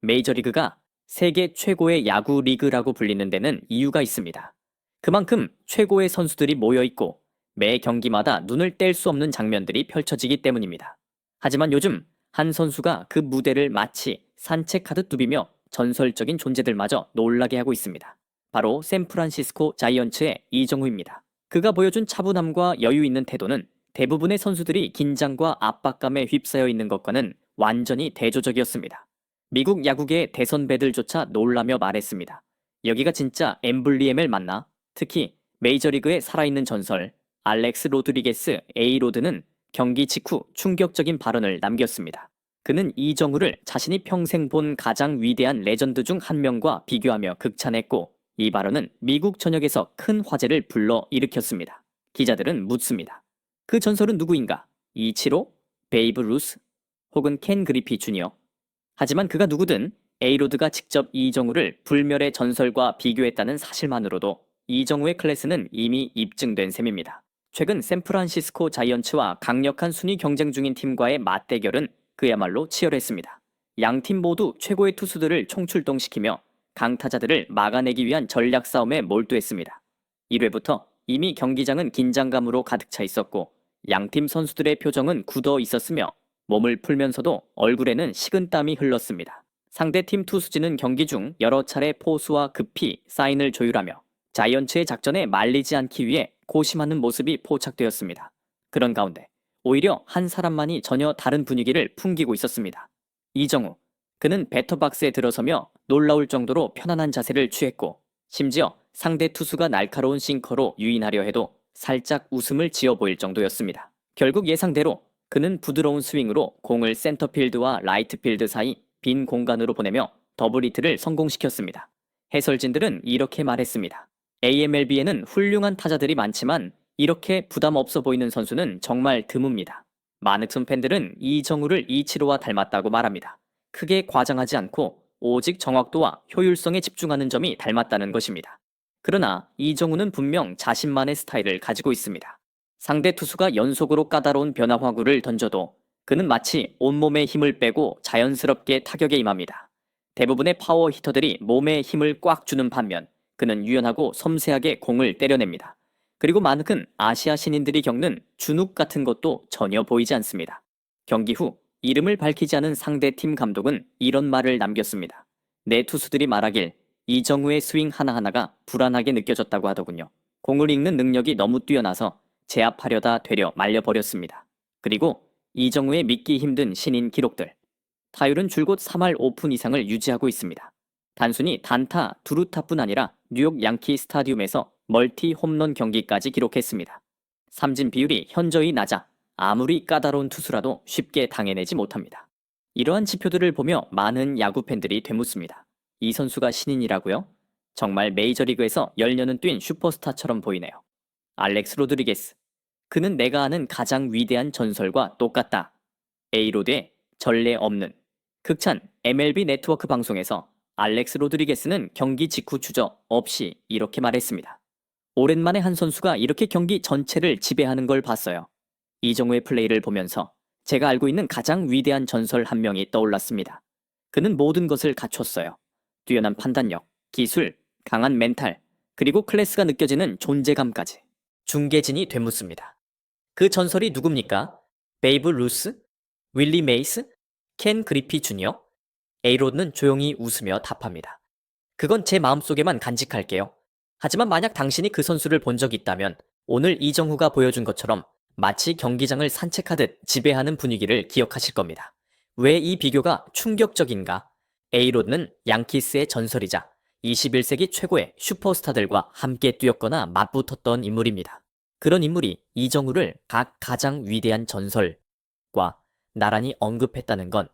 메이저리그가 세계 최고의 야구 리그라고 불리는 데는 이유가 있습니다. 그만큼 최고의 선수들이 모여 있고 매 경기마다 눈을 뗄 수 없는 장면들이 펼쳐지기 때문입니다. 하지만 요즘 한 선수가 그 무대를 마치 산책하듯 누비며 전설적인 존재들마저 놀라게 하고 있습니다. 바로 샌프란시스코 자이언츠의 이정후입니다. 그가 보여준 차분함과 여유 있는 태도는 대부분의 선수들이 긴장과 압박감에 휩싸여 있는 것과는 완전히 대조적이었습니다. 미국 야구계의 대선배들조차 놀라며 말했습니다. 여기가 진짜 엠블리엠을 맞나? 특히 메이저리그의 살아있는 전설 알렉스 로드리게스 A로드는 경기 직후 충격적인 발언을 남겼습니다. 그는 이정후를 자신이 평생 본 가장 위대한 레전드 중 한 명과 비교하며 극찬했고 이 발언은 미국 전역에서 큰 화제를 불러일으켰습니다. 기자들은 묻습니다. 그 전설은 누구인가? 이치로? 베이브 루스? 혹은 켄 그리피 주니어? 하지만 그가 누구든 A로드가 직접 이정후를 불멸의 전설과 비교했다는 사실만으로도 이정후의 클래스는 이미 입증된 셈입니다. 최근 샌프란시스코 자이언츠와 강력한 순위 경쟁 중인 팀과의 맞대결은 그야말로 치열했습니다. 양팀 모두 최고의 투수들을 총출동시키며 강타자들을 막아내기 위한 전략 싸움에 몰두했습니다. 1회부터 이미 경기장은 긴장감으로 가득 차 있었고 양팀 선수들의 표정은 굳어 있었으며 몸을 풀면서도 얼굴에는 식은땀이 흘렀습니다. 상대팀 투수진은 경기 중 여러 차례 포수와 급히 사인을 조율하며 자이언츠의 작전에 말리지 않기 위해 고심하는 모습이 포착되었습니다. 그런 가운데 오히려 한 사람만이 전혀 다른 분위기를 풍기고 있었습니다. 이정후. 그는 배터박스에 들어서며 놀라울 정도로 편안한 자세를 취했고 심지어 상대 투수가 날카로운 싱커로 유인하려 해도 살짝 웃음을 지어 보일 정도였습니다. 결국 예상대로 그는 부드러운 스윙으로 공을 센터필드와 라이트필드 사이 빈 공간으로 보내며 더블 히트를 성공시켰습니다. 해설진들은 이렇게 말했습니다. AMLB에는 훌륭한 타자들이 많지만 이렇게 부담 없어 보이는 선수는 정말 드뭅니다. 많은 팬들은 이정후를 이치로와 닮았다고 말합니다. 크게 과장하지 않고 오직 정확도와 효율성에 집중하는 점이 닮았다는 것입니다. 그러나 이정후는 분명 자신만의 스타일을 가지고 있습니다. 상대 투수가 연속으로 까다로운 변화화구를 던져도 그는 마치 온몸에 힘을 빼고 자연스럽게 타격에 임합니다. 대부분의 파워 히터들이 몸에 힘을 꽉 주는 반면 그는 유연하고 섬세하게 공을 때려냅니다. 그리고 많은 아시아 신인들이 겪는 주눅 같은 것도 전혀 보이지 않습니다. 경기 후 이름을 밝히지 않은 상대팀 감독은 이런 말을 남겼습니다. 내 투수들이 말하길 이정후의 스윙 하나하나가 불안하게 느껴졌다고 하더군요. 공을 읽는 능력이 너무 뛰어나서 제압하려다 되려 말려버렸습니다. 그리고 이정후의 믿기 힘든 신인 기록들. 타율은 줄곧 3할 5푼 이상을 유지하고 있습니다. 단순히 단타, 두루타뿐 아니라 뉴욕 양키 스타디움에서 멀티 홈런 경기까지 기록했습니다. 삼진 비율이 현저히 낮아 아무리 까다로운 투수라도 쉽게 당해내지 못합니다. 이러한 지표들을 보며 많은 야구 팬들이 되묻습니다. 이 선수가 신인이라고요? 정말 메이저리그에서 10년은 뛴 슈퍼스타처럼 보이네요. 알렉스 로드리게스. 그는 내가 아는 가장 위대한 전설과 똑같다. A로드의 전례 없는. 극찬 MLB 네트워크 방송에서 알렉스 로드리게스는 경기 직후 주저 없이 이렇게 말했습니다. 오랜만에 한 선수가 이렇게 경기 전체를 지배하는 걸 봤어요. 이정후의 플레이를 보면서 제가 알고 있는 가장 위대한 전설 한 명이 떠올랐습니다. 그는 모든 것을 갖췄어요. 뛰어난 판단력, 기술, 강한 멘탈, 그리고 클래스가 느껴지는 존재감까지. 중계진이 되묻습니다. 그 전설이 누굽니까? 베이브 루스? 윌리 메이스? 켄 그리피 주니어? A로드는 조용히 웃으며 답합니다. 그건 제 마음속에만 간직할게요. 하지만 만약 당신이 그 선수를 본 적이 있다면 오늘 이정후가 보여준 것처럼 마치 경기장을 산책하듯 지배하는 분위기를 기억하실 겁니다. 왜 이 비교가 충격적인가? A로드는 양키스의 전설이자 21세기 최고의 슈퍼스타들과 함께 뛰었거나 맞붙었던 인물입니다. 그런 인물이 이정후를 각 가장 위대한 전설과 나란히 언급했다는 건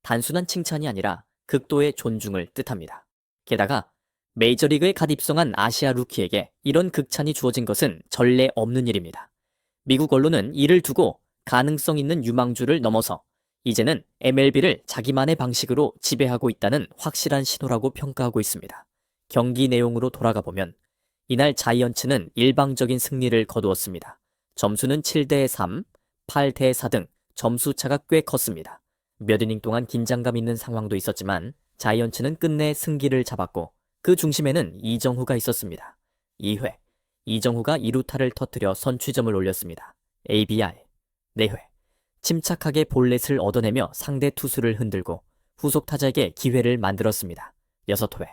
단순한 칭찬이 아니라 극도의 존중을 뜻합니다. 게다가 메이저리그에 갓 입성한 아시아 루키에게 이런 극찬이 주어진 것은 전례 없는 일입니다. 미국 언론은 이를 두고 가능성 있는 유망주를 넘어서 이제는 MLB를 자기만의 방식으로 지배하고 있다는 확실한 신호라고 평가하고 있습니다. 경기 내용으로 돌아가 보면 이날 자이언츠는 일방적인 승리를 거두었습니다. 점수는 7대 3, 8대 4 등 점수 차가 꽤 컸습니다. 몇 이닝 동안 긴장감 있는 상황도 있었지만 자이언츠는 끝내 승기를 잡았고 그 중심에는 이정후가 있었습니다. 2회, 이정후가 2루타를 터뜨려 선취점을 올렸습니다. ABR. 4회, 침착하게 볼넷을 얻어내며 상대 투수를 흔들고 후속 타자에게 기회를 만들었습니다. 6회,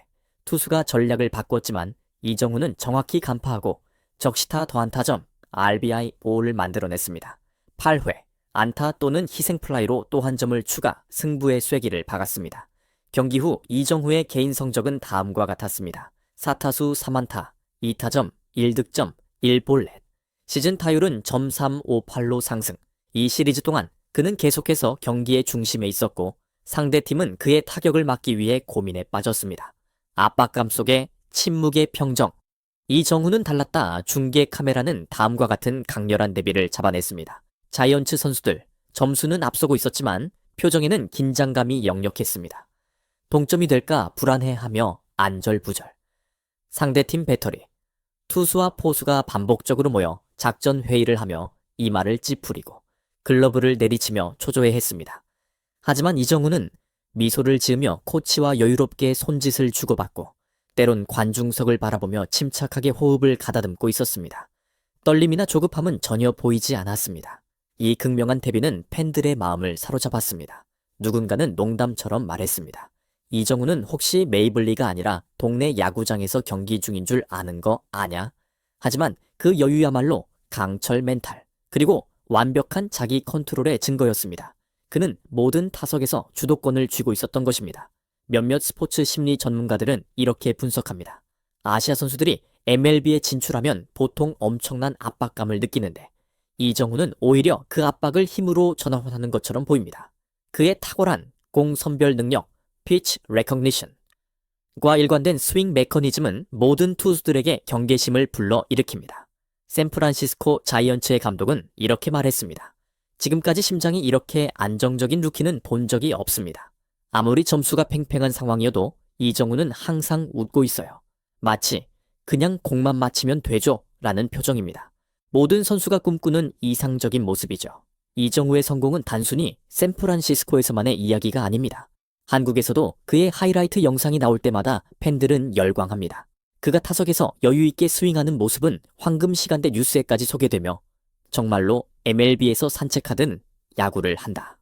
투수가 전략을 바꿨지만 이정후는 정확히 간파하고 적시타 더안타점 RBI 볼을 만들어냈습니다. 8회, 안타 또는 희생플라이로 또 한 점을 추가 승부의 쐐기를 박았습니다. 경기 후 이정후의 개인 성적은 다음과 같았습니다. 4타수 3안타, 2타점, 1득점, 1볼넷. 시즌 타율은 .358로 상승. 이 시리즈 동안 그는 계속해서 경기의 중심에 있었고 상대팀은 그의 타격을 막기 위해 고민에 빠졌습니다. 압박감 속에 침묵의 평정. 이정후는 달랐다. 중계 카메라는 다음과 같은 강렬한 대비를 잡아냈습니다. 자이언츠 선수들, 점수는 앞서고 있었지만 표정에는 긴장감이 역력했습니다. 동점이 될까 불안해하며 안절부절. 상대팀 배터리. 투수와 포수가 반복적으로 모여 작전 회의를 하며 이마를 찌푸리고 글러브를 내리치며 초조해했습니다. 하지만 이정후는 미소를 지으며 코치와 여유롭게 손짓을 주고받고 때론 관중석을 바라보며 침착하게 호흡을 가다듬고 있었습니다. 떨림이나 조급함은 전혀 보이지 않았습니다. 이 극명한 대비는 팬들의 마음을 사로잡았습니다. 누군가는 농담처럼 말했습니다. 이정후는 혹시 메이블리가 아니라 동네 야구장에서 경기 중인 줄 아는 거 아냐? 하지만 그 여유야말로 강철 멘탈, 그리고 완벽한 자기 컨트롤의 증거였습니다. 그는 모든 타석에서 주도권을 쥐고 있었던 것입니다. 몇몇 스포츠 심리 전문가들은 이렇게 분석합니다. 아시아 선수들이 MLB에 진출하면 보통 엄청난 압박감을 느끼는데 이정후는 오히려 그 압박을 힘으로 전환하는 것처럼 보입니다. 그의 탁월한 공 선별 능력, 피치 레커니션과 일관된 스윙 메커니즘은 모든 투수들에게 경계심을 불러 일으킵니다. 샌프란시스코 자이언츠의 감독은 이렇게 말했습니다. 지금까지 심장이 이렇게 안정적인 루키는 본 적이 없습니다. 아무리 점수가 팽팽한 상황이어도 이정후는 항상 웃고 있어요. 마치 그냥 공만 맞히면 되죠 라는 표정입니다. 모든 선수가 꿈꾸는 이상적인 모습이죠. 이정후의 성공은 단순히 샌프란시스코에서만의 이야기가 아닙니다. 한국에서도 그의 하이라이트 영상이 나올 때마다 팬들은 열광합니다. 그가 타석에서 여유있게 스윙하는 모습은 황금 시간대 뉴스에까지 소개되며 정말로 MLB에서 산책하든 야구를 한다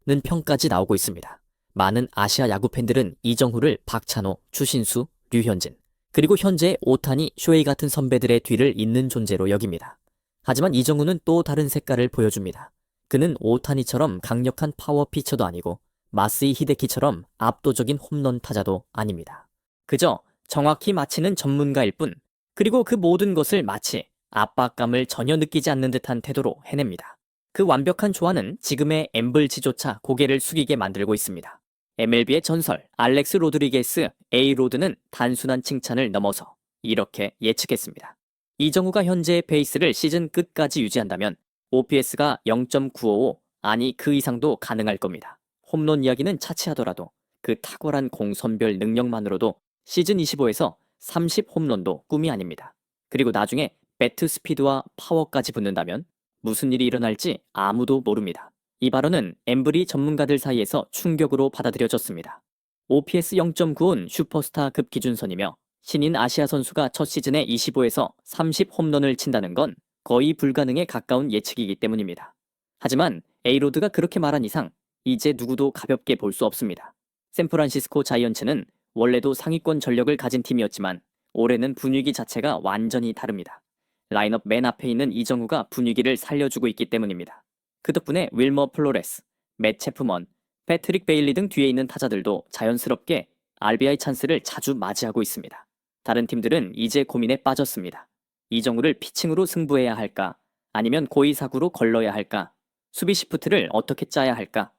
는 평까지 나오고 있습니다. 많은 아시아 야구 팬들은 이정후를 박찬호, 추신수, 류현진, 그리고 현재 오타니, 쇼헤이 같은 선배들의 뒤를 잇는 존재로 여깁니다. 하지만 이정후는 또 다른 색깔을 보여줍니다. 그는 오타니처럼 강력한 파워 피처도 아니고 마쓰이 히데키처럼 압도적인 홈런 타자도 아닙니다. 그저 정확히 맞히는 전문가일 뿐, 그리고 그 모든 것을 마치 압박감을 전혀 느끼지 않는 듯한 태도로 해냅니다. 그 완벽한 조화는 지금의 엠블지조차 고개를 숙이게 만들고 있습니다. MLB의 전설 알렉스 로드리게스 A-로드는 단순한 칭찬을 넘어서 이렇게 예측했습니다. 이정후가 현재의 페이스를 시즌 끝까지 유지한다면 OPS가 0.955, 아니 그 이상도 가능할 겁니다. 홈런 이야기는 차치하더라도 그 탁월한 공선별 능력만으로도 시즌 25에서 30 홈런도 꿈이 아닙니다. 그리고 나중에 배트 스피드와 파워까지 붙는다면 무슨 일이 일어날지 아무도 모릅니다. 이 발언은 엠블이 전문가들 사이에서 충격으로 받아들여졌습니다. OPS 0.9은 슈퍼스타급 기준선이며 신인 아시아 선수가 첫 시즌에 25에서 30 홈런을 친다는 건 거의 불가능에 가까운 예측이기 때문입니다. 하지만 에이로드가 그렇게 말한 이상 이제 누구도 가볍게 볼 수 없습니다. 샌프란시스코 자이언츠는 원래도 상위권 전력을 가진 팀이었지만 올해는 분위기 자체가 완전히 다릅니다. 라인업 맨 앞에 있는 이정후가 분위기를 살려주고 있기 때문입니다. 그 덕분에 윌머 플로레스, 맷 체프먼, 패트릭 베일리 등 뒤에 있는 타자들도 자연스럽게 RBI 찬스를 자주 맞이하고 있습니다. 다른 팀들은 이제 고민에 빠졌습니다. 이정후를 피칭으로 승부해야 할까? 아니면 고의사구로 걸러야 할까? 수비 시프트를 어떻게 짜야 할까?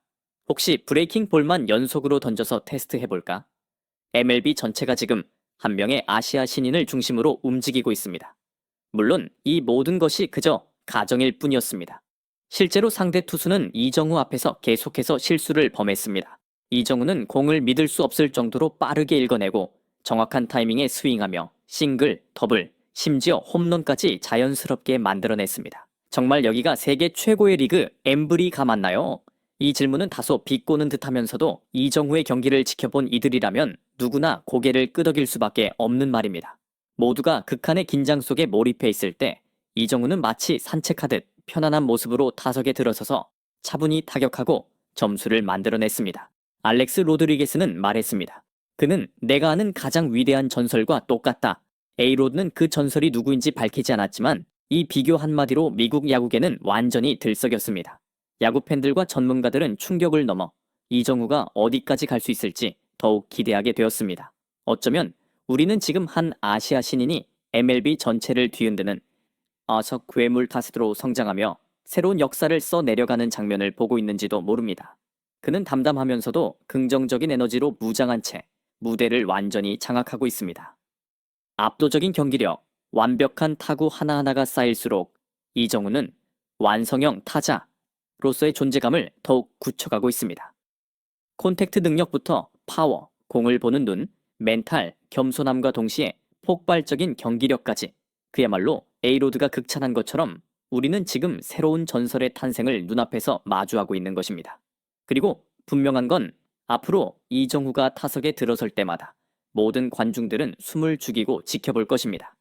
혹시 브레이킹 볼만 연속으로 던져서 테스트해볼까? MLB 전체가 지금 한 명의 아시아 신인을 중심으로 움직이고 있습니다. 물론 이 모든 것이 그저 가정일 뿐이었습니다. 실제로 상대 투수는 이정후 앞에서 계속해서 실수를 범했습니다. 이정후는 공을 믿을 수 없을 정도로 빠르게 읽어내고 정확한 타이밍에 스윙하며 싱글, 더블, 심지어 홈런까지 자연스럽게 만들어냈습니다. 정말 여기가 세계 최고의 리그 엠블이가 맞나요? 이 질문은 다소 비꼬는 듯하면서도 이정후의 경기를 지켜본 이들이라면 누구나 고개를 끄덕일 수밖에 없는 말입니다. 모두가 극한의 긴장 속에 몰입해 있을 때 이정후는 마치 산책하듯 편안한 모습으로 타석에 들어서서 차분히 타격하고 점수를 만들어냈습니다. 알렉스 로드리게스는 말했습니다. 그는 내가 아는 가장 위대한 전설과 똑같다. A로드는 그 전설이 누구인지 밝히지 않았지만 이 비교 한마디로 미국 야구계는 완전히 들썩였습니다. 야구 팬들과 전문가들은 충격을 넘어 이정후가 어디까지 갈 수 있을지 더욱 기대하게 되었습니다. 어쩌면 우리는 지금 한 아시아 신인이 MLB 전체를 뒤흔드는 아석 괴물 타수로 성장하며 새로운 역사를 써 내려가는 장면을 보고 있는지도 모릅니다. 그는 담담하면서도 긍정적인 에너지로 무장한 채 무대를 완전히 장악하고 있습니다. 압도적인 경기력, 완벽한 타구 하나하나가 쌓일수록 이정후는 완성형 타자로서의 존재감을 더욱 굳혀가고 있습니다. 콘택트 능력부터 파워, 공을 보는 눈, 멘탈, 겸손함과 동시에 폭발적인 경기력까지 그야말로 A로드가 극찬한 것처럼 우리는 지금 새로운 전설의 탄생을 눈앞에서 마주하고 있는 것입니다. 그리고 분명한 건 앞으로 이정후가 타석에 들어설 때마다 모든 관중들은 숨을 죽이고 지켜볼 것입니다.